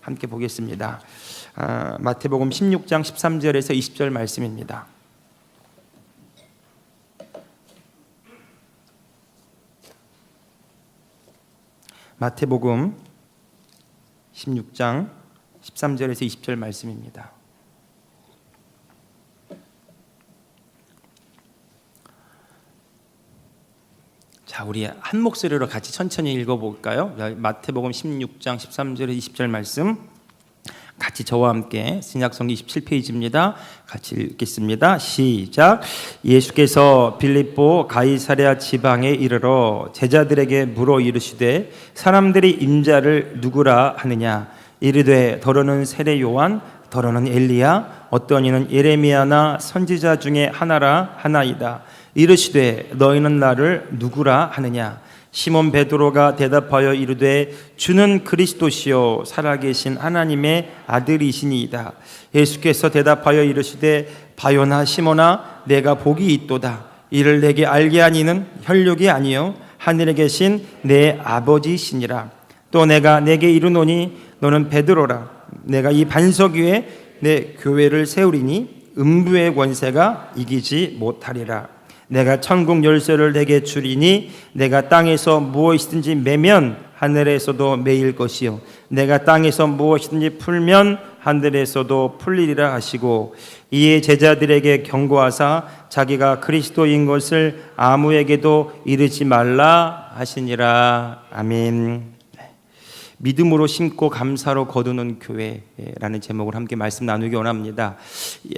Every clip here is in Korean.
함께 보겠습니다. 마태복음 16장 13절에서 20절 말씀입니다. 마태복음 16장 13절에서 20절 말씀입니다. 자, 우리 한 목소리로 같이 천천히 읽어볼까요? 마태복음 16장 13절에서 20절 말씀 같이 저와 함께 신약성경 27페이지입니다. 같이 읽겠습니다. 시작. 예수께서 빌립보 가이사랴 지방에 이르러 제자들에게 물어 이르시되 사람들이 인자를 누구라 하느냐? 이르되 더러는 세례 요한, 더러는 엘리야, 어떤 이는 예레미야나 선지자 중에 하나라 하나이다. 이르시되 너희는 나를 누구라 하느냐? 시몬 베드로가 대답하여 이르되 주는 그리스도시요 살아계신 하나님의 아들이시니이다. 예수께서 대답하여 이르시되 바요나 시몬아 내가 복이 있도다. 이를 내게 알게 하니는 혈육이 아니요 하늘에 계신 내 아버지시니라. 또 내가 내게 이르노니 너는 베드로라. 내가 이 반석 위에 내 교회를 세우리니 음부의 권세가 이기지 못하리라. 내가 천국 열쇠를 내게 주리니 내가 땅에서 무엇이든지 매면 하늘에서도 매일 것이요 내가 땅에서 무엇이든지 풀면 하늘에서도 풀리리라 하시고 이에 제자들에게 경고하사 자기가 그리스도인 것을 아무에게도 이르지 말라 하시니라. 아멘. 믿음으로 심고 감사로 거두는 교회라는 제목을 함께 말씀 나누기 원합니다.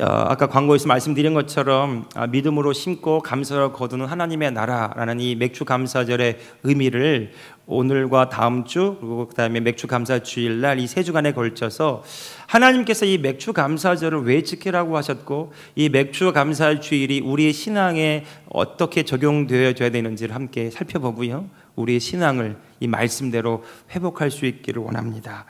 아까 광고에서 말씀드린 것처럼 믿음으로 심고 감사로 거두는 하나님의 나라라는 이 맥주 감사절의 의미를 오늘과 다음 주 그리고 그다음에 맥주 감사 주일날 이 세 주간에 걸쳐서 하나님께서 이 맥주 감사절을 왜 지키라고 하셨고 이 맥주 감사 주일이 우리의 신앙에 어떻게 적용되어져야 되는지를 함께 살펴보고요. 우리의 신앙을 이 말씀대로 회복할 수 있기를 원합니다.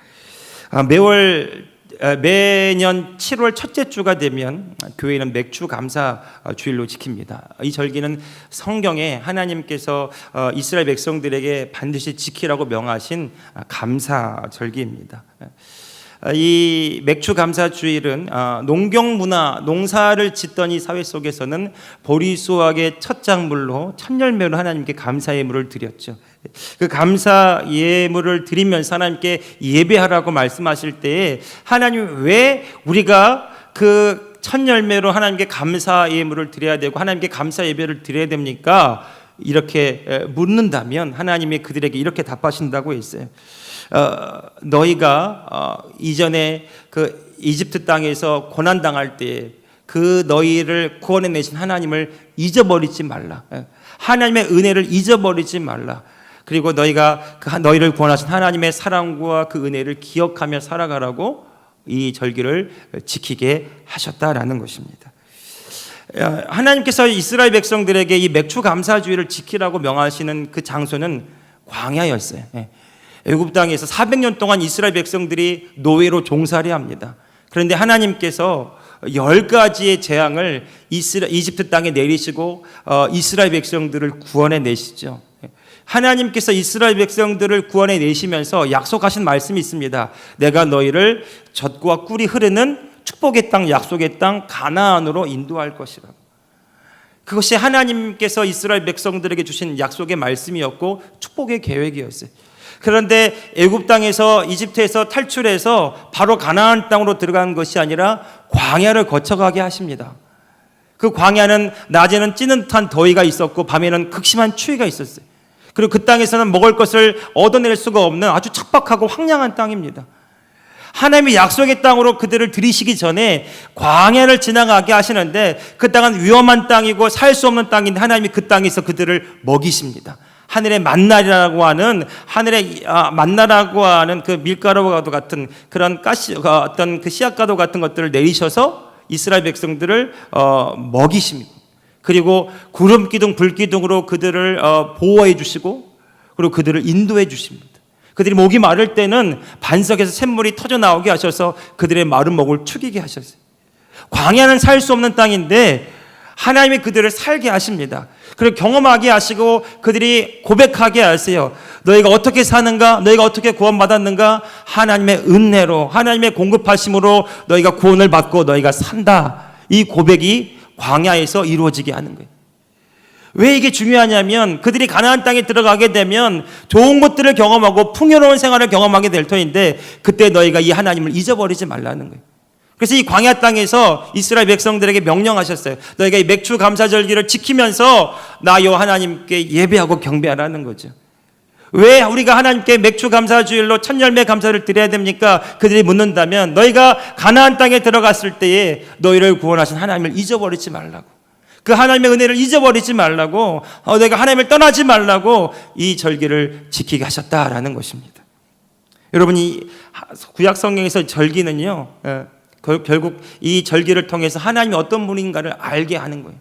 매년 7월 첫째 주가 되면 교회는 맥주 감사 주일로 지킵니다. 이 절기는 성경에 하나님께서 이스라엘 백성들에게 반드시 지키라고 명하신 감사 절기입니다. 이 맥주 감사 주일은 농경 문화, 농사를 짓던 이 사회 속에서는 보리 수확의 첫 작물로 첫 열매로 하나님께 감사 예물을 드렸죠. 그 감사 예물을 드리면서 하나님께 예배하라고 말씀하실 때에 하나님 왜 우리가 그 첫 열매로 하나님께 감사 예물을 드려야 되고 하나님께 감사 예배를 드려야 됩니까? 이렇게 묻는다면 하나님이 그들에게 이렇게 답하신다고 했어요. 너희가 이전에 그 이집트 땅에서 고난 당할 때 그 너희를 구원해 내신 하나님을 잊어버리지 말라. 하나님의 은혜를 잊어버리지 말라. 그리고 너희가 너희를 구원하신 하나님의 사랑과 그 은혜를 기억하며 살아가라고 이 절기를 지키게 하셨다라는 것입니다. 하나님께서 이스라엘 백성들에게 이 맥주 감사주일을 지키라고 명하시는 그 장소는 광야였어요. 애굽 땅에서 400년 동안 이스라엘 백성들이 노예로 종살이 합니다. 그런데 하나님께서 10가지의 재앙을 이집트 땅에 내리시고 이스라엘 백성들을 구원해 내시죠. 하나님께서 이스라엘 백성들을 구원해 내시면서 약속하신 말씀이 있습니다. 내가 너희를 젖과 꿀이 흐르는 축복의 땅, 약속의 땅 가나안으로 인도할 것이라고. 그것이 하나님께서 이스라엘 백성들에게 주신 약속의 말씀이었고 축복의 계획이었어요. 그런데 애굽 땅에서 이집트에서 탈출해서 바로 가나안 땅으로 들어간 것이 아니라 광야를 거쳐가게 하십니다. 그 광야는 낮에는 찌는 듯한 더위가 있었고 밤에는 극심한 추위가 있었어요. 그리고 그 땅에서는 먹을 것을 얻어낼 수가 없는 아주 척박하고 황량한 땅입니다. 하나님이 약속의 땅으로 그들을 들이시기 전에 광야를 지나가게 하시는데 그 땅은 위험한 땅이고 살 수 없는 땅인데 하나님이 그 땅에서 그들을 먹이십니다. 하늘의 만나라고 하는 그 밀가루와도 같은 그런 어떤 그 씨앗가루 같은 것들을 내리셔서 이스라엘 백성들을 먹이십니다. 그리고 구름 기둥, 불 기둥으로 그들을 보호해 주시고 그리고 그들을 인도해 주십니다. 그들이 목이 마를 때는 반석에서 샘물이 터져 나오게 하셔서 그들의 마른 목을 축이게 하셨어요. 광야는 살 수 없는 땅인데 하나님이 그들을 살게 하십니다. 그리고 경험하게 하시고 그들이 고백하게 하세요. 너희가 어떻게 사는가? 너희가 어떻게 구원받았는가? 하나님의 은혜로, 하나님의 공급하심으로 너희가 구원을 받고 너희가 산다. 이 고백이 광야에서 이루어지게 하는 거예요. 왜 이게 중요하냐면 그들이 가나안 땅에 들어가게 되면 좋은 것들을 경험하고 풍요로운 생활을 경험하게 될 터인데 그때 너희가 이 하나님을 잊어버리지 말라는 거예요. 그래서 이 광야 땅에서 이스라엘 백성들에게 명령하셨어요. 너희가 이 맥주 감사절기를 지키면서 나 여호와 하나님께 예배하고 경배하라는 거죠. 왜 우리가 하나님께 맥주 감사주일로 첫 열매 감사를 드려야 됩니까? 그들이 묻는다면 너희가 가나안 땅에 들어갔을 때에 너희를 구원하신 하나님을 잊어버리지 말라고, 그 하나님의 은혜를 잊어버리지 말라고, 너희가 하나님을 떠나지 말라고 이 절기를 지키게 하셨다라는 것입니다. 여러분, 이 구약 성경에서 절기는요, 결국 이 절기를 통해서 하나님이 어떤 분인가를 알게 하는 거예요.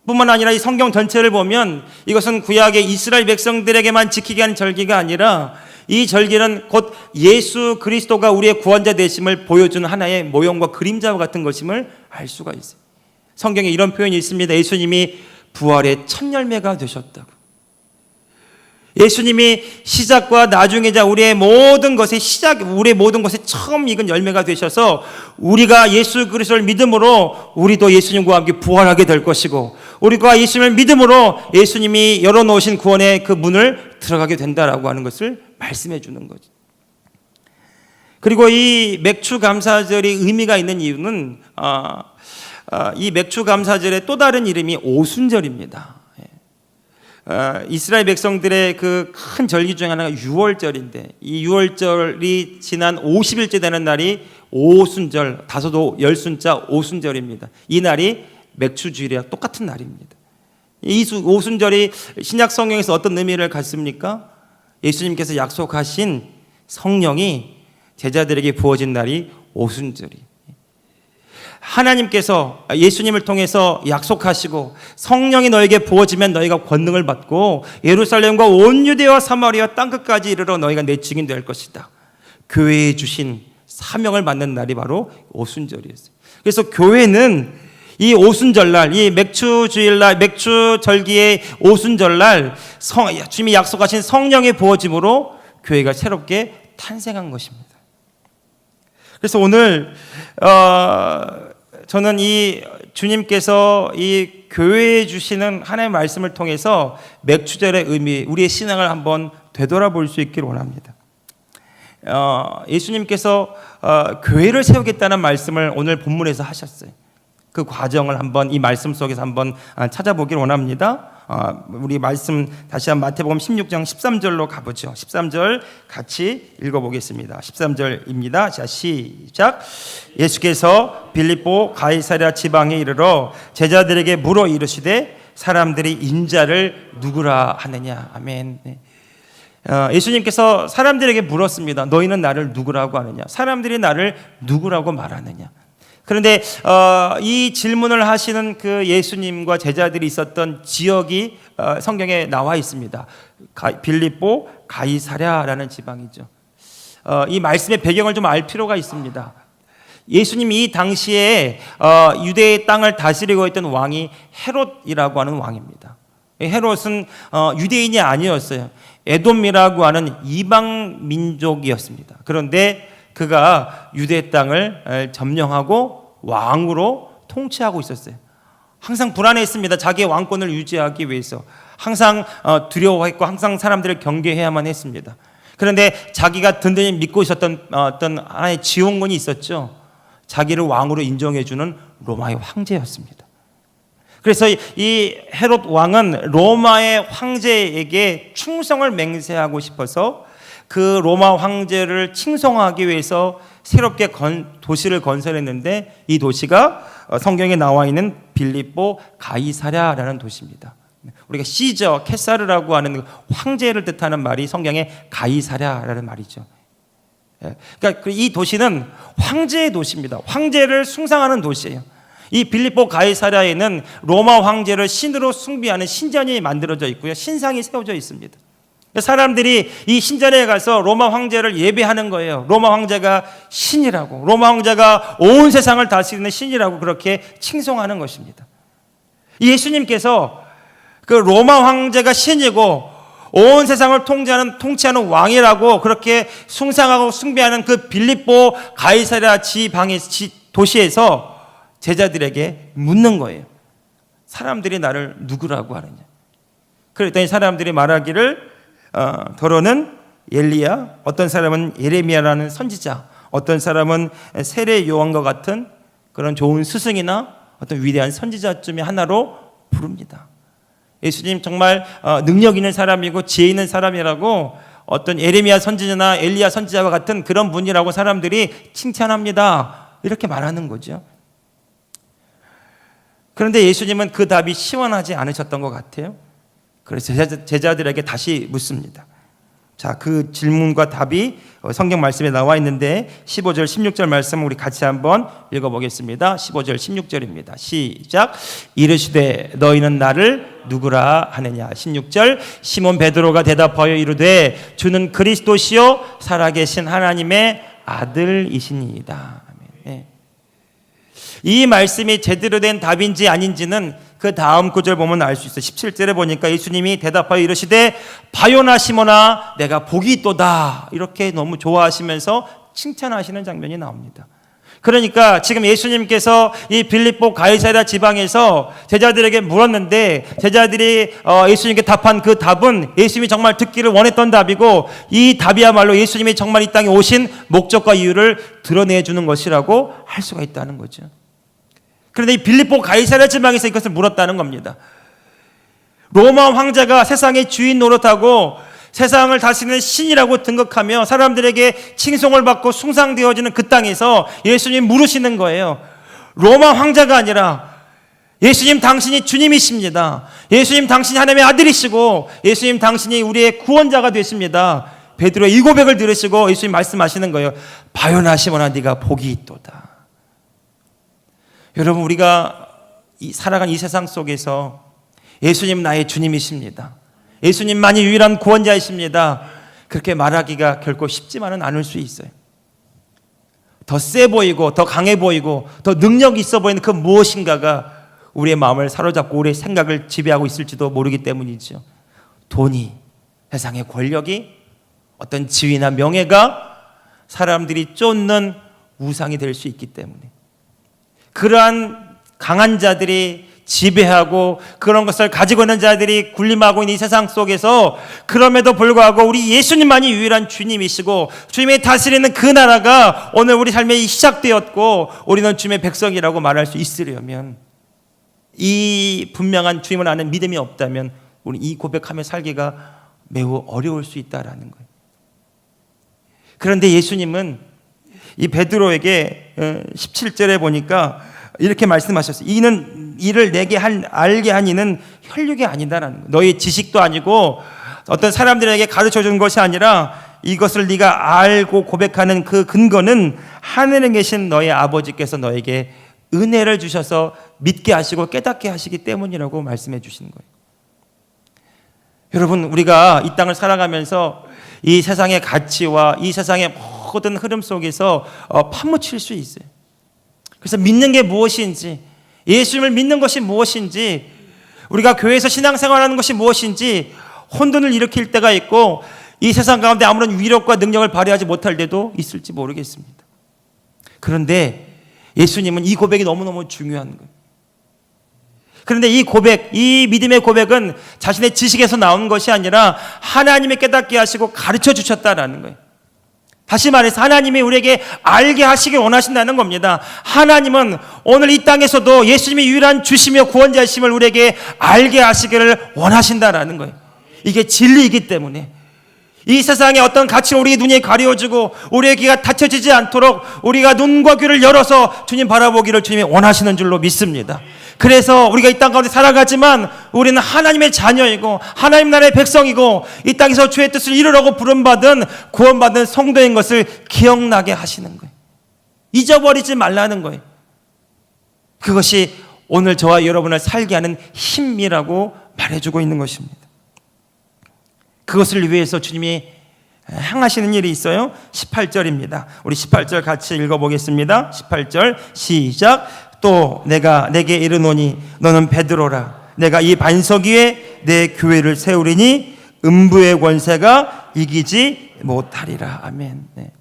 뿐만 아니라 이 성경 전체를 보면 이것은 구약의 이스라엘 백성들에게만 지키게 하는 절기가 아니라 이 절기는 곧 예수 그리스도가 우리의 구원자 되심을 보여주는 하나의 모형과 그림자와 같은 것임을 알 수가 있어요. 성경에 이런 표현이 있습니다. 예수님이 부활의 첫 열매가 되셨다고. 예수님이 시작과 나중이자 우리의 모든 것의 시작, 우리의 모든 것의 처음 익은 열매가 되셔서 우리가 예수 그리스도를 믿음으로 우리도 예수님과 함께 부활하게 될 것이고, 우리가 예수님을 믿음으로 예수님이 열어놓으신 구원의 그 문을 들어가게 된다라고 하는 것을 말씀해 주는 거죠. 그리고 이 맥주 감사절이 의미가 있는 이유는 이 맥주 감사절의 또 다른 이름이 오순절입니다. 이스라엘 백성들의 그 큰 절기 중에 하나가 유월절인데 이 유월절이 지난 50일째 되는 날이 오순절, 다소도 열순자 오순절입니다. 이 날이 맥주주일이랑 똑같은 날입니다. 이 오순절이 신약 성경에서 어떤 의미를 갖습니까? 예수님께서 약속하신 성령이 제자들에게 부어진 날이 오순절이, 하나님께서 예수님을 통해서 약속하시고 성령이 너에게 부어지면 너희가 권능을 받고 예루살렘과 온 유대와 사마리아 땅끝까지 이르러 너희가 내 증인 될 것이다. 교회에 주신 사명을 받는 날이 바로 오순절이었어요. 그래서 교회는 이 오순절날, 이 맥주주일날, 맥주절기의 오순절날 주님이 약속하신 성령의 부어짐으로 교회가 새롭게 탄생한 것입니다. 그래서 오늘 저는 이 주님께서 이 교회에 주시는 하나님의 말씀을 통해서 맥주절의 의미, 우리의 신앙을 한번 되돌아볼 수 있기를 원합니다. 예수님께서 교회를 세우겠다는 말씀을 오늘 본문에서 하셨어요. 그 과정을 한번 이 말씀 속에서 한번 찾아보기를 원합니다. 우리 말씀 다시 한번 마태복음 16장 13절로 가보죠. 13절 같이 읽어보겠습니다. 13절입니다. 자, 시작. 예수께서 빌립보 가이사랴 지방에 이르러 제자들에게 물어 이르시되 사람들이 인자를 누구라 하느냐. 아멘. 예수님께서 사람들에게 물었습니다. 너희는 나를 누구라고 하느냐? 사람들이 나를 누구라고 말하느냐? 그런데 이 질문을 하시는 그 예수님과 제자들이 있었던 지역이 성경에 나와 있습니다. 빌립보 가이사랴라는 지방이죠. 이 말씀의 배경을 좀 알 필요가 있습니다. 예수님이 이 당시에 유대의 땅을 다스리고 있던 왕이 헤롯이라고 하는 왕입니다. 헤롯은 유대인이 아니었어요. 에돔이라고 하는 이방 민족이었습니다. 그런데 그가 유대 땅을 점령하고 왕으로 통치하고 있었어요. 항상 불안해했습니다. 자기의 왕권을 유지하기 위해서 항상 두려워했고 항상 사람들을 경계해야만 했습니다. 그런데 자기가 든든히 믿고 있었던 어떤 하나의 지원군이 있었죠. 자기를 왕으로 인정해주는 로마의 황제였습니다. 그래서 이 헤롯 왕은 로마의 황제에게 충성을 맹세하고 싶어서 그 로마 황제를 칭송하기 위해서 새롭게 도시를 건설했는데 이 도시가 성경에 나와 있는 빌립보 가이사랴라는 도시입니다. 우리가 시저, 케사르라고 하는 황제를 뜻하는 말이 성경에 가이사랴라는 말이죠. 그러니까 이 도시는 황제의 도시입니다. 황제를 숭상하는 도시예요. 이 빌립보 가이사랴에는 로마 황제를 신으로 숭배하는 신전이 만들어져 있고요. 신상이 세워져 있습니다. 사람들이 이 신전에 가서 로마 황제를 예배하는 거예요. 로마 황제가 신이라고, 로마 황제가 온 세상을 다스리는 신이라고 그렇게 칭송하는 것입니다. 예수님께서 그 로마 황제가 신이고 온 세상을 통치하는 왕이라고 그렇게 숭상하고 숭배하는 그 빌립보 가이사랴 도시에서 제자들에게 묻는 거예요. 사람들이 나를 누구라고 하느냐. 그랬더니 사람들이 말하기를 더러는 엘리야, 어떤 사람은 예레미야라는 선지자, 어떤 사람은 세례 요한과 같은 그런 좋은 스승이나 어떤 위대한 선지자쯤의 하나로 부릅니다. 예수님 정말 능력 있는 사람이고 지혜 있는 사람이라고 어떤 예레미야 선지자나 엘리야 선지자와 같은 그런 분이라고 사람들이 칭찬합니다. 이렇게 말하는 거죠. 그런데 예수님은 그 답이 시원하지 않으셨던 것 같아요. 그래서 제자들에게 다시 묻습니다. 자, 그 질문과 답이 성경 말씀에 나와 있는데 15절 16절 말씀 우리 같이 한번 읽어보겠습니다. 15절 16절입니다. 시작. 이르시되 너희는 나를 누구라 하느냐. 16절 시몬 베드로가 대답하여 이르되 주는 그리스도시요 살아계신 하나님의 아들이시니이다. 아멘. 이 말씀이 제대로 된 답인지 아닌지는 그 다음 구절 보면 알 수 있어요. 17절에 보니까 예수님이 대답하여 이르시되 바요나 시몬아 내가 복이 있도다. 이렇게 너무 좋아하시면서 칭찬하시는 장면이 나옵니다. 그러니까 지금 예수님께서 이 빌립보 가이사랴 지방에서 제자들에게 물었는데 제자들이 예수님께 답한 그 답은 예수님이 정말 듣기를 원했던 답이고 이 답이야말로 예수님이 정말 이 땅에 오신 목적과 이유를 드러내주는 것이라고 할 수가 있다는 거죠. 그런데 이 빌립보 가이사랴 지방에서 이것을 물었다는 겁니다. 로마 황제가 세상의 주인 노릇하고 세상을 다스리는 신이라고 등극하며 사람들에게 칭송을 받고 숭상되어지는 그 땅에서 예수님 물으시는 거예요. 로마 황제가 아니라 예수님 당신이 주님이십니다. 예수님 당신이 하나님의 아들이시고 예수님 당신이 우리의 구원자가 되십니다. 베드로의 이 고백을 들으시고 예수님 말씀하시는 거예요. 바요나 시몬아 네가 복이 있도다. 여러분 우리가 살아간 이 세상 속에서 예수님 나의 주님이십니다. 예수님만이 유일한 구원자이십니다. 그렇게 말하기가 결코 쉽지만은 않을 수 있어요. 더 세 보이고 더 강해 보이고 더 능력 있어 보이는 그 무엇인가가 우리의 마음을 사로잡고 우리의 생각을 지배하고 있을지도 모르기 때문이죠. 돈이, 세상의 권력이, 어떤 지위나 명예가 사람들이 쫓는 우상이 될 수 있기 때문에 그러한 강한 자들이 지배하고 그런 것을 가지고 있는 자들이 군림하고 있는 이 세상 속에서 그럼에도 불구하고 우리 예수님만이 유일한 주님이시고 주님이 다스리는 그 나라가 오늘 우리 삶에 시작되었고 우리는 주님의 백성이라고 말할 수 있으려면 이 분명한 주님을 아는 믿음이 없다면 우리 이 고백하며 살기가 매우 어려울 수 있다라는 거예요. 그런데 예수님은 이 베드로에게 17절에 보니까 이렇게 말씀하셨어요. 이를 내게 알게 한 이는 혈육이 아니다라는 거예요. 너희 지식도 아니고 어떤 사람들에게 가르쳐 준 것이 아니라 이것을 네가 알고 고백하는 그 근거는 하늘에 계신 너희 아버지께서 너에게 은혜를 주셔서 믿게 하시고 깨닫게 하시기 때문이라고 말씀해 주시는 거예요. 여러분 우리가 이 땅을 살아가면서 이 세상의 가치와 이 세상의 모든 흐름 속에서 파묻힐 수 있어요. 그래서 믿는 게 무엇인지, 예수님을 믿는 것이 무엇인지, 우리가 교회에서 신앙생활하는 것이 무엇인지 혼돈을 일으킬 때가 있고 이 세상 가운데 아무런 위력과 능력을 발휘하지 못할 때도 있을지 모르겠습니다. 그런데 예수님은 이 고백이 너무너무 중요한 거예요. 그런데 이 고백, 이 믿음의 고백은 자신의 지식에서 나온 것이 아니라 하나님이 깨닫게 하시고 가르쳐 주셨다라는 거예요. 다시 말해서 하나님이 우리에게 알게 하시길 원하신다는 겁니다. 하나님은 오늘 이 땅에서도 예수님이 유일한 주시며 구원자이심을 우리에게 알게 하시기를 원하신다라는 거예요. 이게 진리이기 때문에 이 세상에 어떤 가치로 우리 눈이 가려지고 우리의 귀가 닫혀지지 않도록 우리가 눈과 귀를 열어서 주님 바라보기를 주님이 원하시는 줄로 믿습니다. 그래서 우리가 이 땅 가운데 살아가지만 우리는 하나님의 자녀이고 하나님 나라의 백성이고 이 땅에서 주의 뜻을 이루려고 부름받은 구원받은 성도인 것을 기억나게 하시는 거예요. 잊어버리지 말라는 거예요. 그것이 오늘 저와 여러분을 살게 하는 힘이라고 말해주고 있는 것입니다. 그것을 위해서 주님이 행하시는 일이 있어요. 18절입니다. 우리 18절 같이 읽어보겠습니다. 18절 시작. 또 내가 내게 이르노니 너는 베드로라. 내가 이 반석 위에 내 교회를 세우리니 음부의 권세가 이기지 못하리라. 아멘. 네.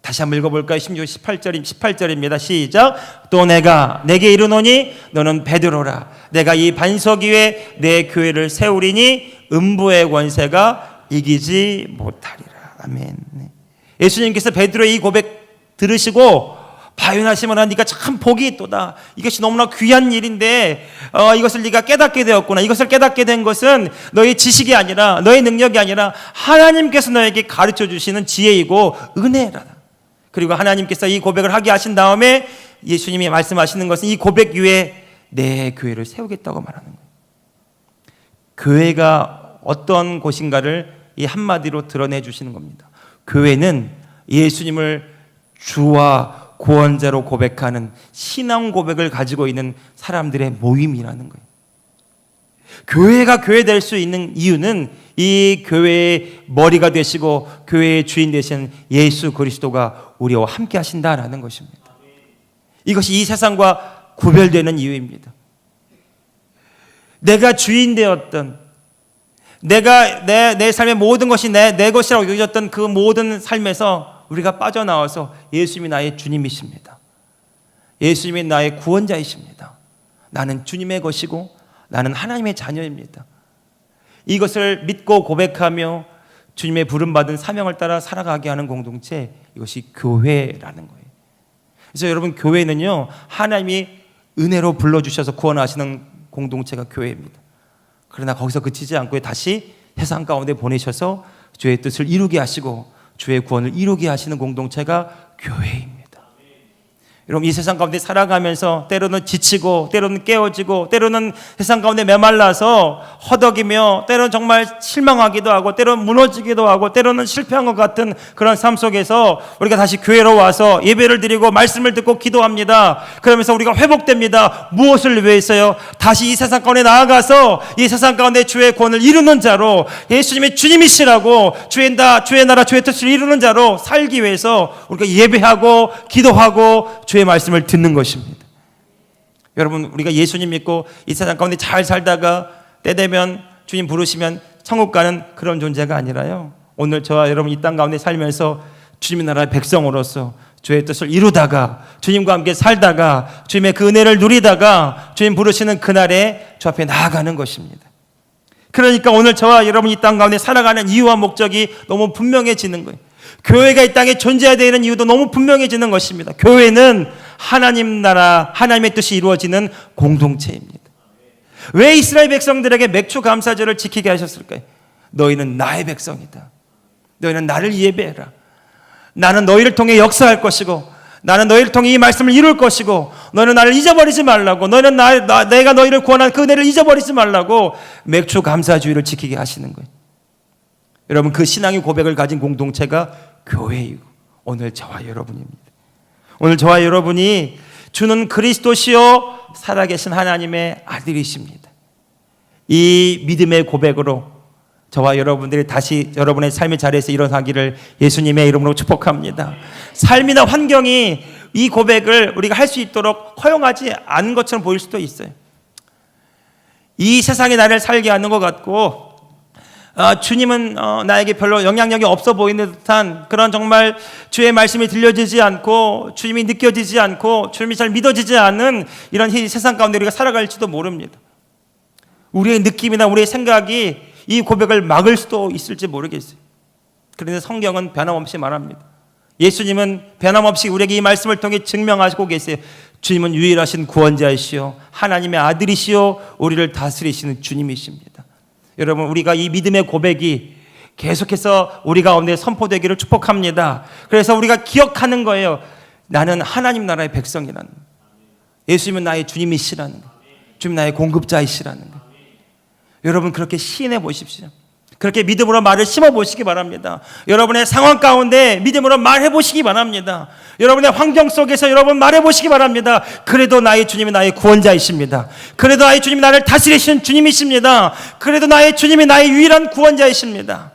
다시 한번 읽어볼까요? 18절입니다. 시작. 또 내가 내게 이르노니 너는 베드로라. 내가 이 반석 위에 내 교회를 세우리니 음부의 권세가 이기지 못하리라. 아멘. 네. 예수님께서 베드로의 이 고백 들으시고 바요나시면 네가 참 복이 있도다. 이것이 너무나 귀한 일인데 이것을 네가 깨닫게 되었구나. 이것을 깨닫게 된 것은 너의 지식이 아니라 너의 능력이 아니라 하나님께서 너에게 가르쳐 주시는 지혜이고 은혜라. 그리고 하나님께서 이 고백을 하게 하신 다음에 예수님이 말씀하시는 것은 이 고백 위에 내 교회를 세우겠다고 말하는 거예요. 교회가 어떤 곳인가를 이 한마디로 드러내 주시는 겁니다. 교회는 예수님을 주와 구원자로 고백하는 신앙 고백을 가지고 있는 사람들의 모임이라는 거예요. 교회가 교회 될 수 있는 이유는 이 교회의 머리가 되시고 교회의 주인 되신 예수 그리스도가 우리와 함께 하신다라는 것입니다. 이것이 이 세상과 구별되는 이유입니다. 내가 주인 되었던, 내가 내 삶의 모든 것이 내 것이라고 여겨졌던 그 모든 삶에서 우리가 빠져나와서 예수님이 나의 주님이십니다. 예수님이 나의 구원자이십니다. 나는 주님의 것이고 나는 하나님의 자녀입니다. 이것을 믿고 고백하며 주님의 부름받은 사명을 따라 살아가게 하는 공동체, 이것이 교회라는 거예요. 그래서 여러분, 교회는요, 하나님이 은혜로 불러주셔서 구원하시는 공동체가 교회입니다. 그러나 거기서 그치지 않고 다시 세상 가운데 보내셔서 주의 뜻을 이루게 하시고 주의 구원을 이루게 하시는 공동체가 교회입니다. 여러분, 이 세상 가운데 살아가면서 때로는 지치고 때로는 깨어지고 때로는 세상 가운데 메말라서 허덕이며 때로는 정말 실망하기도 하고 때로는 무너지기도 하고 때로는 실패한 것 같은 그런 삶 속에서 우리가 다시 교회로 와서 예배를 드리고 말씀을 듣고 기도합니다. 그러면서 우리가 회복됩니다. 무엇을 위해서요? 다시 이 세상 가운데 나아가서 이 세상 가운데 주의 구원을 이루는 자로, 예수님의 주님이시라고 주의 나라 주의 뜻을 이루는 자로 살기 위해서 우리가 예배하고 기도하고 주의 말씀을 듣는 것입니다. 여러분, 우리가 예수님 믿고 이 세상 가운데 잘 살다가 때 되면 주님 부르시면 천국 가는 그런 존재가 아니라요, 오늘 저와 여러분 이 땅 가운데 살면서 주님의 나라의 백성으로서 주의 뜻을 이루다가 주님과 함께 살다가 주님의 그 은혜를 누리다가 주님 부르시는 그날에 주 앞에 나아가는 것입니다. 그러니까 오늘 저와 여러분 이 땅 가운데 살아가는 이유와 목적이 너무 분명해지는 거예요. 교회가 이 땅에 존재해야 되는 이유도 너무 분명해지는 것입니다. 교회는 하나님 나라, 하나님의 뜻이 이루어지는 공동체입니다. 왜 이스라엘 백성들에게 맥주 감사절을 지키게 하셨을까요? 너희는 나의 백성이다. 너희는 나를 예배해라. 나는 너희를 통해 역사할 것이고 나는 너희를 통해 이 말씀을 이룰 것이고 너는 나를 잊어버리지 말라고, 너희는 내가 너희를 구원한 그 은혜를 잊어버리지 말라고 맥주 감사주의를 지키게 하시는 거예요. 여러분, 그 신앙의 고백을 가진 공동체가 교회이고 오늘 저와 여러분입니다. 오늘 저와 여러분이 주는 그리스도시요 살아계신 하나님의 아들이십니다. 이 믿음의 고백으로 저와 여러분들이 다시 여러분의 삶의 자리에서 일어나기를 예수님의 이름으로 축복합니다. 삶이나 환경이 이 고백을 우리가 할 수 있도록 허용하지 않은 것처럼 보일 수도 있어요. 이 세상에 나를 살게 하는 것 같고 주님은 나에게 별로 영향력이 없어 보이는 듯한 그런, 정말 주의 말씀이 들려지지 않고 주님이 느껴지지 않고 주님이 잘 믿어지지 않는 이런 세상 가운데 우리가 살아갈지도 모릅니다. 우리의 느낌이나 우리의 생각이 이 고백을 막을 수도 있을지 모르겠어요. 그런데 성경은 변함없이 말합니다. 예수님은 변함없이 우리에게 이 말씀을 통해 증명하시고 계세요. 주님은 유일하신 구원자이시오, 하나님의 아들이시오, 우리를 다스리시는 주님이십니다. 여러분, 우리가 이 믿음의 고백이 계속해서 우리 가운데 선포되기를 축복합니다. 그래서 우리가 기억하는 거예요. 나는 하나님 나라의 백성이라는 거. 예수님은 나의 주님이시라는 거. 주님 나의 공급자이시라는 거. 여러분, 그렇게 시인해 보십시오. 그렇게 믿음으로 말을 심어 보시기 바랍니다. 여러분의 상황 가운데 믿음으로 말해 보시기 바랍니다. 여러분의 환경 속에서 여러분 말해 보시기 바랍니다. 그래도 나의 주님이 나의 구원자이십니다. 그래도 나의 주님이 나를 다스리시는 주님이십니다. 그래도 나의 주님이 나의 유일한 구원자이십니다.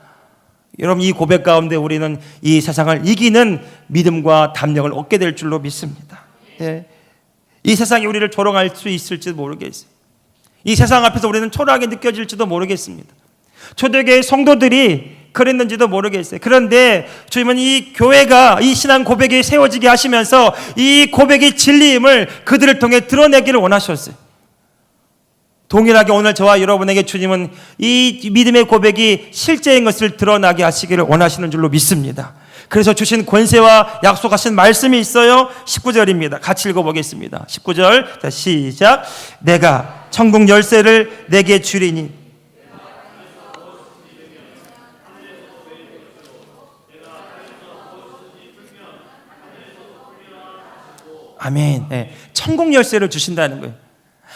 여러분, 이 고백 가운데 우리는 이 세상을 이기는 믿음과 담력을 얻게 될 줄로 믿습니다. 이 세상이 우리를 조롱할 수 있을지 모르겠어요. 이 세상 앞에서 우리는 초라하게 느껴질지도 모르겠습니다. 초대교회 성도들이 그랬는지도 모르겠어요. 그런데 주님은 이 교회가 이 신앙 고백이 세워지게 하시면서 이 고백의 진리임을 그들을 통해 드러내기를 원하셨어요. 동일하게 오늘 저와 여러분에게 주님은 이 믿음의 고백이 실제인 것을 드러나게 하시기를 원하시는 줄로 믿습니다. 그래서 주신 권세와 약속하신 말씀이 있어요. 19절입니다. 같이 읽어보겠습니다. 19절, 자, 시작. 내가 천국 열쇠를 내게 주리니 아멘. 네. 천국 열쇠를 주신다는 거예요.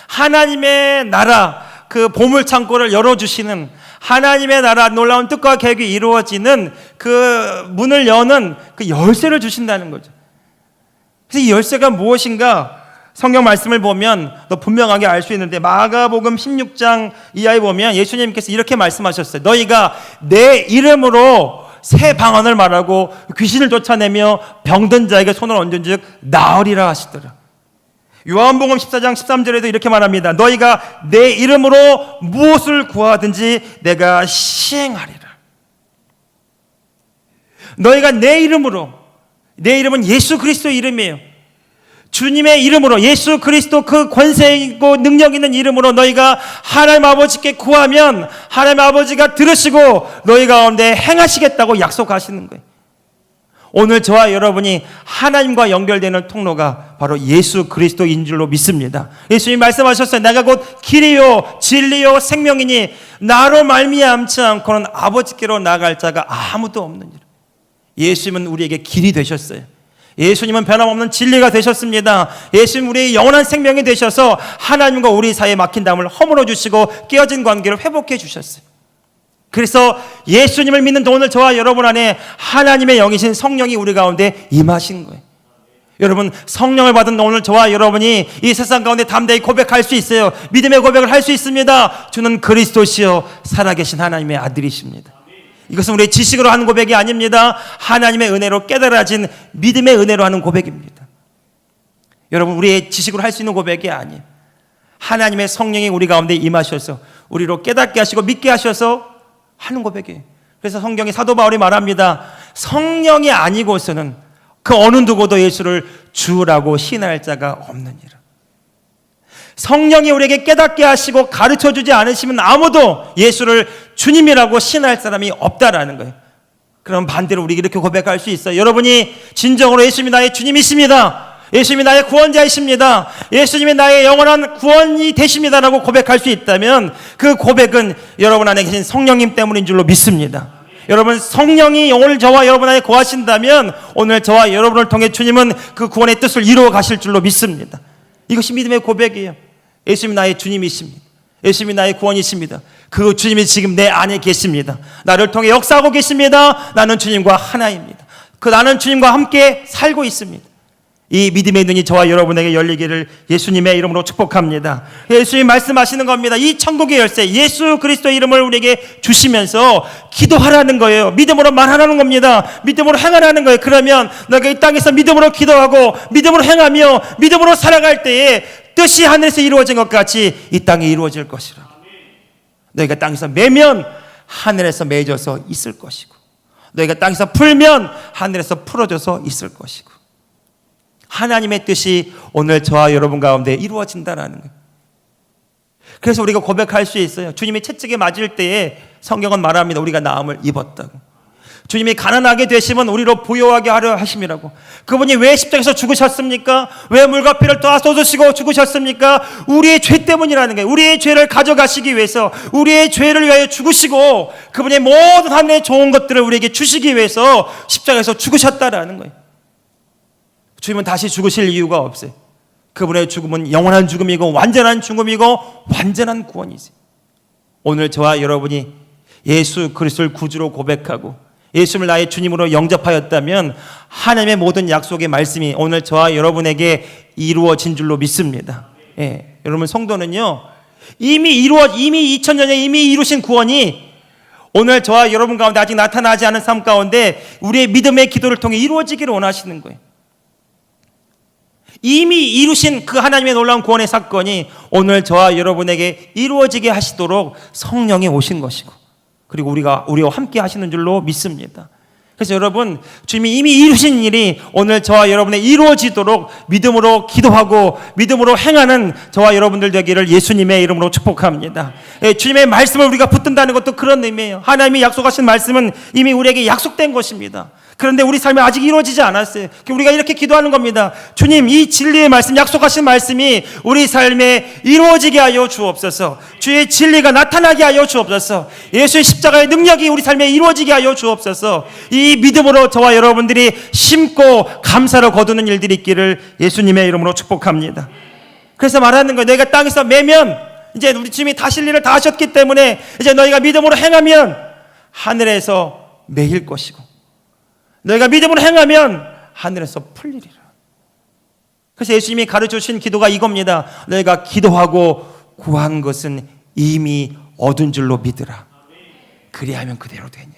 하나님의 나라, 그 보물 창고를 열어주시는, 하나님의 나라 놀라운 뜻과 계획이 이루어지는 그 문을 여는 그 열쇠를 주신다는 거죠. 그래서 이 열쇠가 무엇인가 성경 말씀을 보면 더 분명하게 알 수 있는데, 마가복음 16장 이하에 보면 예수님께서 이렇게 말씀하셨어요. 너희가 내 이름으로 새 방언을 말하고 귀신을 쫓아내며 병든 자에게 손을 얹은 즉 나으리라 하시더라. 요한복음 14장 13절에도 이렇게 말합니다. 너희가 내 이름으로 무엇을 구하든지 내가 시행하리라. 너희가 내 이름으로, 내 이름은 예수 그리스도의 이름이에요. 주님의 이름으로, 예수 그리스도 그 권세이고 능력 있는 이름으로 너희가 하나님 아버지께 구하면 하나님 아버지가 들으시고 너희 가운데 행하시겠다고 약속하시는 거예요. 오늘 저와 여러분이 하나님과 연결되는 통로가 바로 예수 그리스도인 줄로 믿습니다. 예수님 말씀하셨어요. 내가 곧 길이요 진리요 생명이니 나로 말미암지 않고는 아버지께로 나아갈 자가 아무도 없느니라. 예수님은 우리에게 길이 되셨어요. 예수님은 변함없는 진리가 되셨습니다. 예수님 우리의 영원한 생명이 되셔서 하나님과 우리 사이에 막힌 담을 허물어 주시고 깨어진 관계를 회복해 주셨어요. 그래서 예수님을 믿는 오늘 저와 여러분 안에 하나님의 영이신 성령이 우리 가운데 임하신 거예요. 여러분, 성령을 받은 오늘 저와 여러분이 이 세상 가운데 담대히 고백할 수 있어요. 믿음의 고백을 할 수 있습니다. 주는 그리스도시요 살아계신 하나님의 아들이십니다. 이것은 우리의 지식으로 하는 고백이 아닙니다. 하나님의 은혜로 깨달아진 믿음의 은혜로 하는 고백입니다. 여러분, 우리의 지식으로 할 수 있는 고백이 아니에요. 하나님의 성령이 우리 가운데 임하셔서 우리로 깨닫게 하시고 믿게 하셔서 하는 고백이에요. 그래서 성경에 사도 바울이 말합니다. 성령이 아니고서는 그 어느 누구도 예수를 주라고 신할 자가 없느니라. 성령이 우리에게 깨닫게 하시고 가르쳐주지 않으시면 아무도 예수를 주님이라고 신할 사람이 없다라는 거예요. 그럼 반대로 우리 이렇게 고백할 수 있어요. 여러분이 진정으로 예수님이 나의 주님이십니다. 예수님이 나의 구원자이십니다. 예수님이 나의 영원한 구원이 되십니다라고 고백할 수 있다면 그 고백은 여러분 안에 계신 성령님 때문인 줄로 믿습니다. 여러분, 성령이 오늘 저와 여러분 안에 거하신다면 오늘 저와 여러분을 통해 주님은 그 구원의 뜻을 이루어 가실 줄로 믿습니다. 이것이 믿음의 고백이에요. 예수님이 나의 주님이십니다. 예수님이 나의 구원이십니다. 그 주님이 지금 내 안에 계십니다. 나를 통해 역사하고 계십니다. 나는 주님과 하나입니다. 나는 주님과 함께 살고 있습니다. 이 믿음의 눈이 저와 여러분에게 열리기를 예수님의 이름으로 축복합니다. 예수님 말씀하시는 겁니다. 이 천국의 열쇠 예수 그리스도의 이름을 우리에게 주시면서 기도하라는 거예요. 믿음으로 말하라는 겁니다. 믿음으로 행하라는 거예요. 그러면 너가 이 땅에서 믿음으로 기도하고 믿음으로 행하며 믿음으로 살아갈 때에 뜻이 하늘에서 이루어진 것 같이 이 땅에 이루어질 것이라. 너희가 땅에서 매면 하늘에서 맺어서 있을 것이고 너희가 땅에서 풀면 하늘에서 풀어져서 있을 것이고 하나님의 뜻이 오늘 저와 여러분 가운데 이루어진다는 거예요. 그래서 우리가 고백할 수 있어요. 주님이 채찍에 맞을 때에 성경은 말합니다. 우리가 나음을 입었다고. 주님이 가난하게 되시면 우리로 부유하게 하려 하심이라고. 그분이 왜 십자가에서 죽으셨습니까? 왜 물과 피를 다 쏟으시고 죽으셨습니까? 우리의 죄 때문이라는 거예요. 우리의 죄를 가져가시기 위해서, 우리의 죄를 위하여 죽으시고 그분의 모든 하늘의 좋은 것들을 우리에게 주시기 위해서 십자가에서 죽으셨다라는 거예요. 주님은 다시 죽으실 이유가 없어요. 그분의 죽음은 영원한 죽음이고 완전한 죽음이고 완전한 구원이지. 오늘 저와 여러분이 예수 그리스도를 구주로 고백하고 예수를 나의 주님으로 영접하였다면 하나님의 모든 약속의 말씀이 오늘 저와 여러분에게 이루어진 줄로 믿습니다. 예, 여러분, 성도는요 이미 2000년에 이미 이루신 구원이 오늘 저와 여러분 가운데 아직 나타나지 않은 삶 가운데 우리의 믿음의 기도를 통해 이루어지기를 원하시는 거예요. 이미 이루신 그 하나님의 놀라운 구원의 사건이 오늘 저와 여러분에게 이루어지게 하시도록 성령이 오신 것이고, 그리고 우리와 함께 하시는 줄로 믿습니다. 그래서 여러분, 주님이 이미 이루신 일이 오늘 저와 여러분의 이루어지도록 믿음으로 기도하고 믿음으로 행하는 저와 여러분들 되기를 예수님의 이름으로 축복합니다. 주님의 말씀을 우리가 붙든다는 것도 그런 의미예요. 하나님이 약속하신 말씀은 이미 우리에게 약속된 것입니다. 그런데 우리 삶에 아직 이루어지지 않았어요. 우리가 이렇게 기도하는 겁니다. 주님, 이 진리의 말씀, 약속하신 말씀이 우리 삶에 이루어지게 하여 주옵소서. 주의 진리가 나타나게 하여 주옵소서. 예수의 십자가의 능력이 우리 삶에 이루어지게 하여 주옵소서. 이 믿음으로 저와 여러분들이 심고 감사로 거두는 일들이 있기를 예수님의 이름으로 축복합니다. 그래서 말하는 거예요. 너희가 땅에서 매면, 이제 우리 주님이 다실 일을 다 하셨기 때문에 이제 너희가 믿음으로 행하면 하늘에서 매일 것이고, 너희가 믿음으로 행하면 하늘에서 풀리리라. 그래서 예수님이 가르쳐주신 기도가 이겁니다. 너희가 기도하고 구한 것은 이미 얻은 줄로 믿으라. 그리하면 그대로 되니라.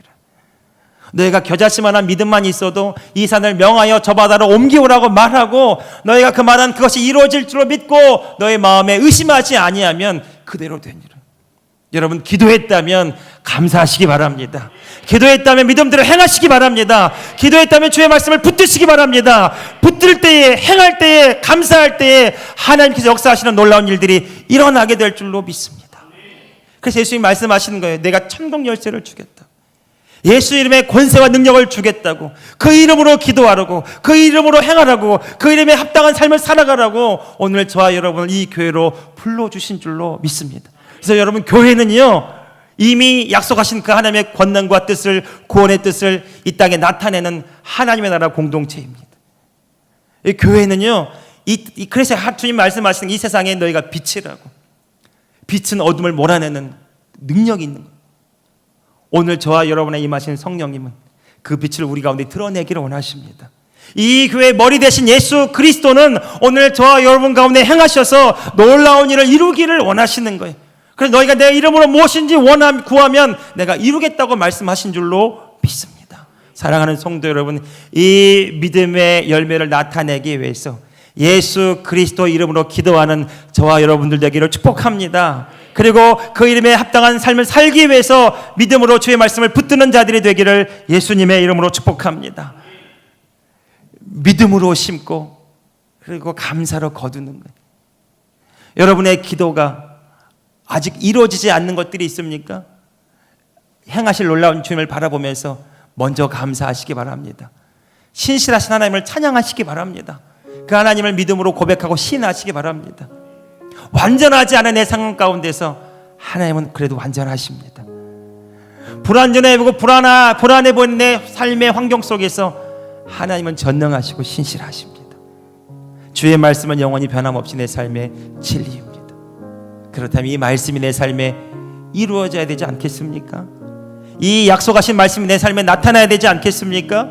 너희가 겨자씨만한 믿음만 있어도 이 산을 명하여 저 바다로 옮기오라고 말하고, 너희가 그 말한 그것이 이루어질 줄로 믿고 너희 마음에 의심하지 아니하면 그대로 되니라. 여러분, 기도했다면 감사하시기 바랍니다. 기도했다면 믿음대로 행하시기 바랍니다. 기도했다면 주의 말씀을 붙드시기 바랍니다. 붙들 때에, 행할 때에, 감사할 때에 하나님께서 역사하시는 놀라운 일들이 일어나게 될 줄로 믿습니다. 그래서 예수님이 말씀하시는 거예요. 내가 천국 열쇠를 주겠다. 예수 이름의 권세와 능력을 주겠다고, 그 이름으로 기도하라고, 그 이름으로 행하라고, 그 이름에 합당한 삶을 살아가라고 오늘 저와 여러분을 이 교회로 불러주신 줄로 믿습니다. 그래서 여러분, 교회는요, 이미 약속하신 그 하나님의 권능과 뜻을, 구원의 뜻을 이 땅에 나타내는 하나님의 나라 공동체입니다. 이 교회는요, 그래서 주님 말씀하시는 이 세상에 너희가 빛이라고. 빛은 어둠을 몰아내는 능력이 있는 거예요. 오늘 저와 여러분의 임하신 성령님은 그 빛을 우리 가운데 드러내기를 원하십니다. 이 교회의 머리 되신 예수 그리스도는 오늘 저와 여러분 가운데 행하셔서 놀라운 일을 이루기를 원하시는 거예요. 그래서 너희가 내 이름으로 무엇인지 구하면 내가 이루겠다고 말씀하신 줄로 믿습니다. 사랑하는 성도 여러분, 이 믿음의 열매를 나타내기 위해서 예수 그리스도 이름으로 기도하는 저와 여러분들 되기를 축복합니다. 그리고 그 이름에 합당한 삶을 살기 위해서 믿음으로 주의 말씀을 붙드는 자들이 되기를 예수님의 이름으로 축복합니다. 믿음으로 심고 그리고 감사로 거두는 거예요. 여러분의 기도가 아직 이루어지지 않는 것들이 있습니까? 행하실 놀라운 주님을 바라보면서 먼저 감사하시기 바랍니다. 신실하신 하나님을 찬양하시기 바랍니다. 그 하나님을 믿음으로 고백하고 신하시기 바랍니다. 완전하지 않은 내 상황 가운데서 하나님은 그래도 완전하십니다. 불완전해 보고 불안해 보이는 내 삶의 환경 속에서 하나님은 전능하시고 신실하십니다. 주의 말씀은 영원히 변함없이 내 삶의 진리입니다. 그렇다면 이 말씀이 내 삶에 이루어져야 되지 않겠습니까? 이 약속하신 말씀이 내 삶에 나타나야 되지 않겠습니까?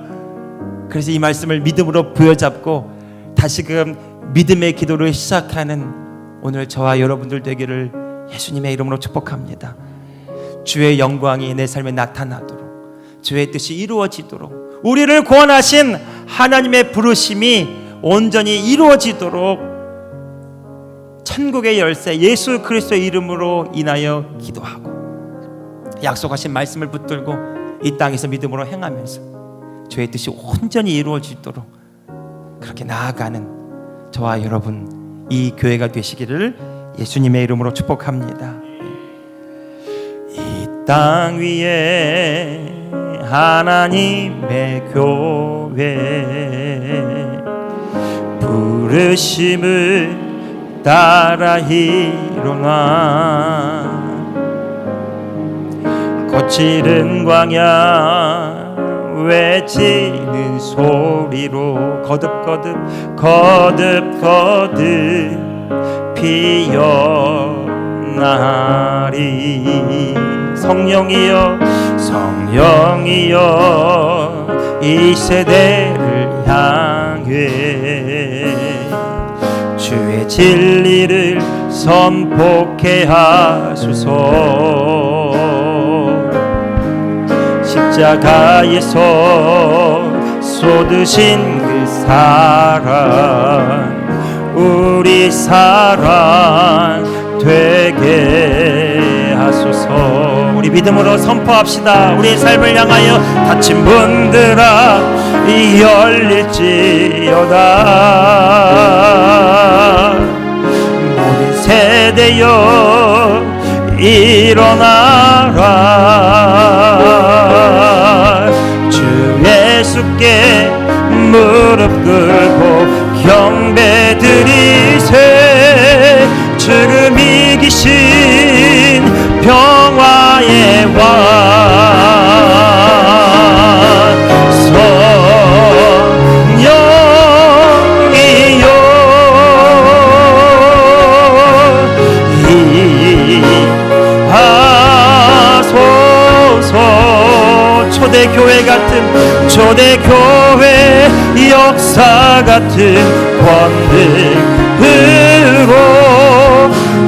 그래서 이 말씀을 믿음으로 부여잡고 다시금 믿음의 기도를 시작하는 오늘 저와 여러분들 되기를 예수님의 이름으로 축복합니다. 주의 영광이 내 삶에 나타나도록, 주의 뜻이 이루어지도록, 우리를 구원하신 하나님의 부르심이 온전히 이루어지도록 천국의 열쇠 예수 그리스도의 이름으로 인하여 기도하고 약속하신 말씀을 붙들고 이 땅에서 믿음으로 행하면서 주의 뜻이 온전히 이루어지도록 그렇게 나아가는 저와 여러분 이 교회가 되시기를 예수님의 이름으로 축복합니다. 이 땅 위에 하나님의 교회 부르심을 따라 일어나 거칠은 광야 외치는 소리로 거듭거듭 피어나리. 성령이여 이 세대를 향해 주의 진리를 선포케 하소서. 십자가에서 쏟으신 그 사랑 우리 사랑 되게 하소서. 우리 믿음으로 선포합시다. 우리의 삶을 향하여 닫힌 문들아 열릴지어다. 모든 세대여 일어나라. 주 예수께 무릎 꿇고 경배드리세. 지금 이기신 평화의 왕 성령이여 임하소서. 초대교회 같은 초대교회 역사 같은 권능으로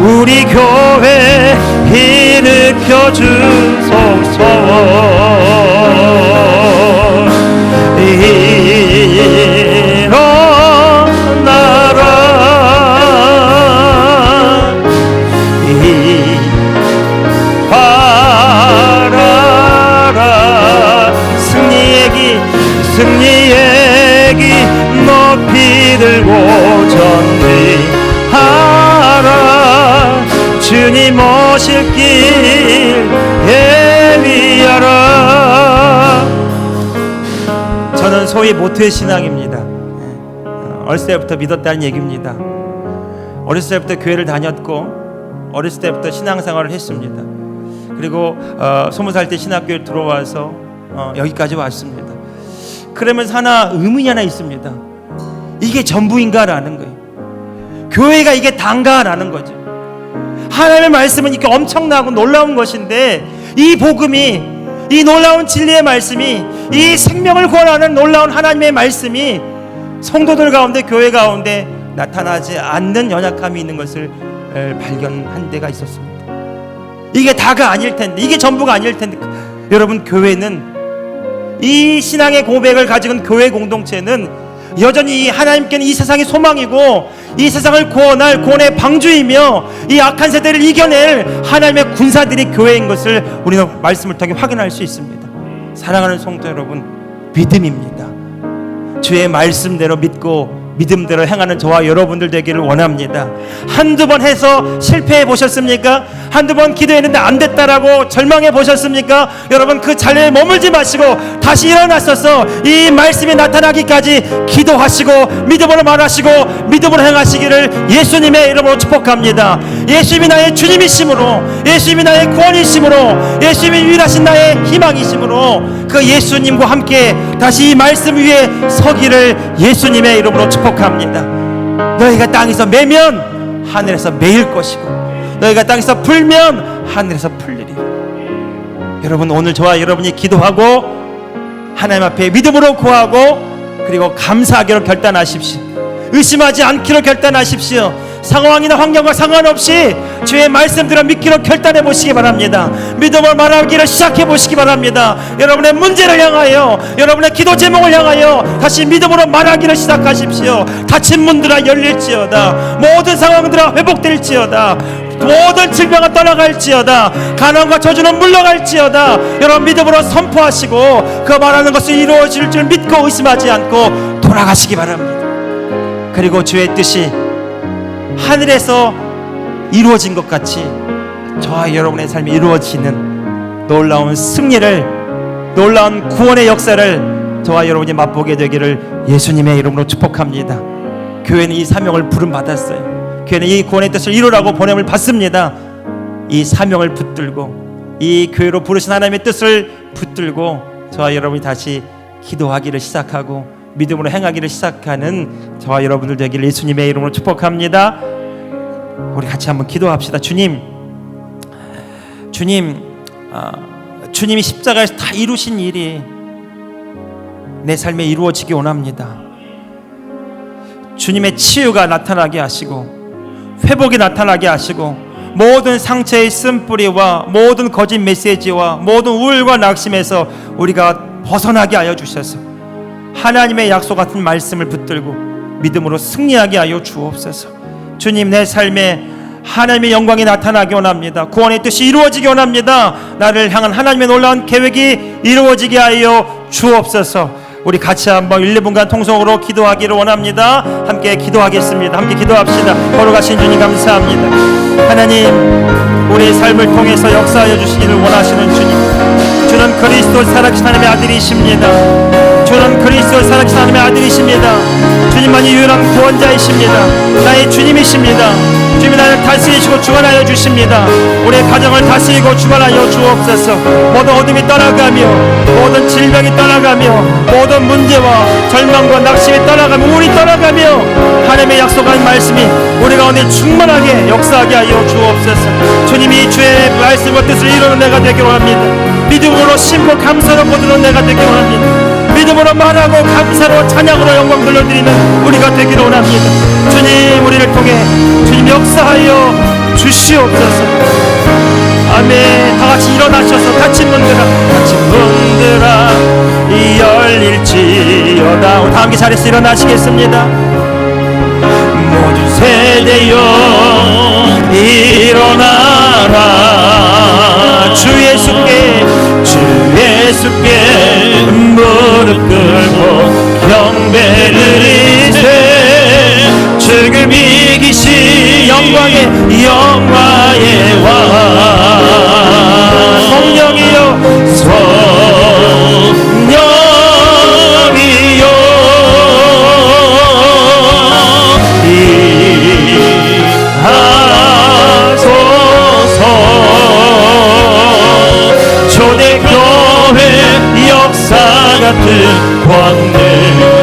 우리 교회 일으켜 주소서. 일어나라. 바라라. 승리의 기 높이 들고 전진하라. 주님 오실 길 예비하라. 저는 소위 모태 신앙입니다. 어렸을 때부터 믿었다는 얘기입니다. 어렸을 때부터 교회를 다녔고 어렸을 때부터 신앙생활을 했습니다. 그리고 20살 때 신학교에 들어와서 여기까지 왔습니다. 그러면서 하나 의문이 하나 있습니다. 이게 전부인가라는 거예요. 교회가 이게 단가라는 거죠. 하나님의 말씀은 이렇게 엄청나고 놀라운 것인데 이 복음이, 이 놀라운 진리의 말씀이, 이 생명을 구원하는 놀라운 하나님의 말씀이 성도들 가운데, 교회 가운데 나타나지 않는 연약함이 있는 것을 발견한 데가 있었습니다. 이게 다가 아닐 텐데, 이게 전부가 아닐 텐데, 여러분, 교회는, 이 신앙의 고백을 가지고 있는 교회 공동체는 여전히 하나님께는 이 세상의 소망이고 이 세상을 구원할 구원의 방주이며 이 악한 세대를 이겨낼 하나님의 군사들이 교회인 것을 우리는 말씀을 통해 확인할 수 있습니다. 사랑하는 성도 여러분, 믿음입니다. 주의 말씀대로 믿고 믿음대로 행하는 저와 여러분들 되기를 원합니다. 한두 번 해서 실패해 보셨습니까? 한두 번 기도했는데 안 됐다라고 절망해 보셨습니까? 여러분, 그 자리에 머물지 마시고 다시 일어나셔서 이 말씀이 나타나기까지 기도하시고 믿음으로 말하시고 믿음으로 행하시기를 예수님의 이름으로 축복합니다. 예수님이 나의 주님이심으로, 예수님이 나의 구원이심으로, 예수님이 유일하신 나의 희망이심으로 그 예수님과 함께 다시 이 말씀 위에 서기를 예수님의 이름으로 축복합니다. 너희가 땅에서 매면 하늘에서 매일 것이고 너희가 땅에서 풀면 하늘에서 풀리리. 여러분, 오늘 저와 여러분이 기도하고 하나님 앞에 믿음으로 구하고 그리고 감사하기로 결단하십시오. 의심하지 않기로 결단하십시오. 상황이나 환경과 상관없이 주의 말씀대로 믿기로 결단해 보시기 바랍니다. 믿음을 말하기를 시작해 보시기 바랍니다. 여러분의 문제를 향하여, 여러분의 기도 제목을 향하여 다시 믿음으로 말하기를 시작하십시오. 닫힌 문들아 열릴지어다. 모든 상황들아 회복될지어다. 모든 질병은 떠나갈지어다. 가난과 저주는 물러갈지어다. 여러분, 믿음으로 선포하시고 그 말하는 것이 이루어질 줄 믿고 의심하지 않고 돌아가시기 바랍니다. 그리고 주의 뜻이 하늘에서 이루어진 것 같이 저와 여러분의 삶이 이루어지는 놀라운 승리를, 놀라운 구원의 역사를 저와 여러분이 맛보게 되기를 예수님의 이름으로 축복합니다. 교회는 이 사명을 부름받았어요. 교회는 이 구원의 뜻을 이루라고 보냄을 받습니다. 이 사명을 붙들고 이 교회로 부르신 하나님의 뜻을 붙들고 저와 여러분이 다시 기도하기를 시작하고 믿음으로 행하기를 시작하는 저와 여러분들 되기를 예수님의 이름으로 축복합니다. 우리 같이 한번 기도합시다. 주님이 십자가에서 다 이루신 일이 내 삶에 이루어지기 원합니다. 주님의 치유가 나타나게 하시고 회복이 나타나게 하시고 모든 상처의 쓴뿌리와 모든 거짓 메시지와 모든 우울과 낙심에서 우리가 벗어나게 하여 주셔서 하나님의 약속 같은 말씀을 붙들고 믿음으로 승리하게 하여 주옵소서. 주님, 내 삶에 하나님의 영광이 나타나기 원합니다. 구원의 뜻이 이루어지기 원합니다. 나를 향한 하나님의 놀라운 계획이 이루어지게 하여 주옵소서. 우리 같이 한번 1, 2분간 통성으로 기도하기를 원합니다. 함께 기도하겠습니다. 함께 기도합시다. 걸어가신 주님 감사합니다. 하나님, 우리의 삶을 통해서 역사하여 주시기를 원하시는 주님, 주는 그리스도 살아계신 하나님의 아들이십니다. 주는 그리스도 살아계신 하나님의 아들이십니다. 주님만이 유일한 구원자이십니다. 나의 주님이십니다. 주님이 나를 다스리시고 주관하여 주십니다. 우리의 가정을 다스리고 주관하여 주옵소서. 모든 어둠이 떠나가며 모든 질병이 떠나가며 모든 문제와 절망과 낙심이 떠나가며 우울이 떠나가며 하나님의 약속한 말씀이 우리 가운데 충만하게 역사하게 하여 주옵소서. 주님이 주의 말씀과 뜻을 이루는 내가 되기를 원합니다. 믿음으로 심고 감사로 거두는 내가 되기를 원합니다. 믿음으로 말하고 감사로 찬양으로 영광 돌려드리는 우리가 되기를 원합니다. 주님, 우리를 통해 주님 역사하여 주시옵소서. 아멘. 다같이 일어나셔서 다친 분들아 열릴지어다. 우리 다 함께 자리에서 일어나시겠습니다. 모든 세대여 일어나라. 주 예수께 무릎 꿇고 경배를 이세. 죽음 이기시 영광의 왕 성령이여 임하소서. 초대교회 역사 같은 광대으로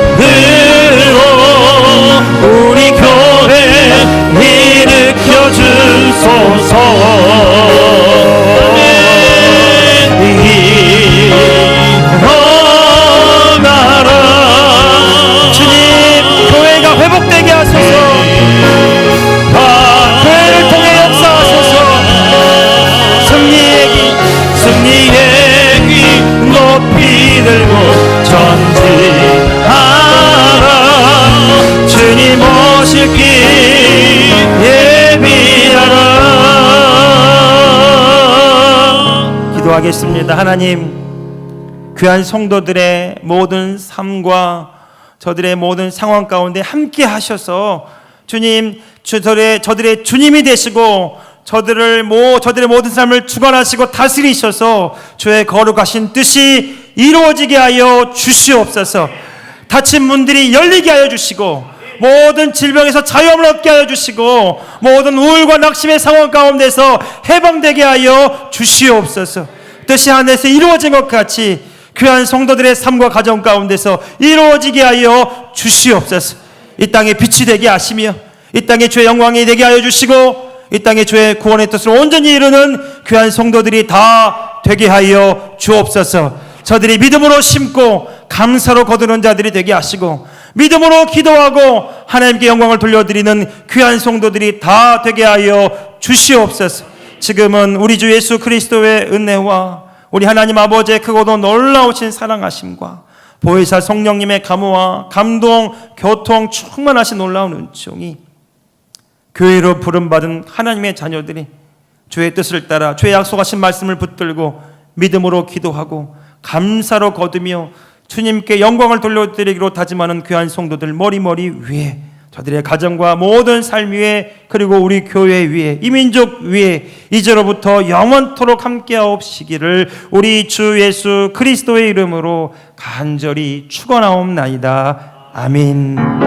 우리 교회 일으켜 주소서. 일어나라. 주님, 교회가 회복되게 하소서. 교회를 통해 역사하소서. 승리의 길 높이 들고 전진하라. 주님 오실 길 예비하라. 기도하겠습니다. 하나님, 귀한 성도들의 모든 삶과 저들의 모든 상황 가운데 함께 하셔서 주님, 저들의 주님이 되시고 저들의 모든 삶을 주관하시고 다스리셔서 주의 거룩하신 뜻이 이루어지게 하여 주시옵소서. 다친 문들이 열리게 하여 주시고 모든 질병에서 자유함을 얻게 하여 주시고 모든 우울과 낙심의 상황 가운데서 해방되게 하여 주시옵소서. 뜻이 하늘에서 이루어진 것 같이 귀한 성도들의 삶과 가정 가운데서 이루어지게 하여 주시옵소서. 이 땅에 빛이 되게 하시며 이 땅에 주의 영광이 되게 하여 주시고 이 땅에 주의 구원의 뜻을 온전히 이루는 귀한 성도들이 다 되게 하여 주옵소서. 저들이 믿음으로 심고 감사로 거두는 자들이 되게 하시고 믿음으로 기도하고 하나님께 영광을 돌려드리는 귀한 성도들이 다 되게 하여 주시옵소서. 지금은 우리 주 예수 그리스도의 은혜와 우리 하나님 아버지의 크고도 놀라우신 사랑하심과 보혜사 성령님의 감화와 감동, 교통 충만하신 놀라운 은총이 교회로 부름받은 하나님의 자녀들이 주의 뜻을 따라 주의 약속하신 말씀을 붙들고 믿음으로 기도하고 감사로 거두며 주님께 영광을 돌려드리기로 다짐하는 귀한 성도들 머리머리 위에 저들의 가정과 모든 삶 위에 그리고 우리 교회 위에 이 민족 위에 이제로부터 영원토록 함께하옵시기를 우리 주 예수 그리스도의 이름으로 간절히 축원하옵나이다. 아멘.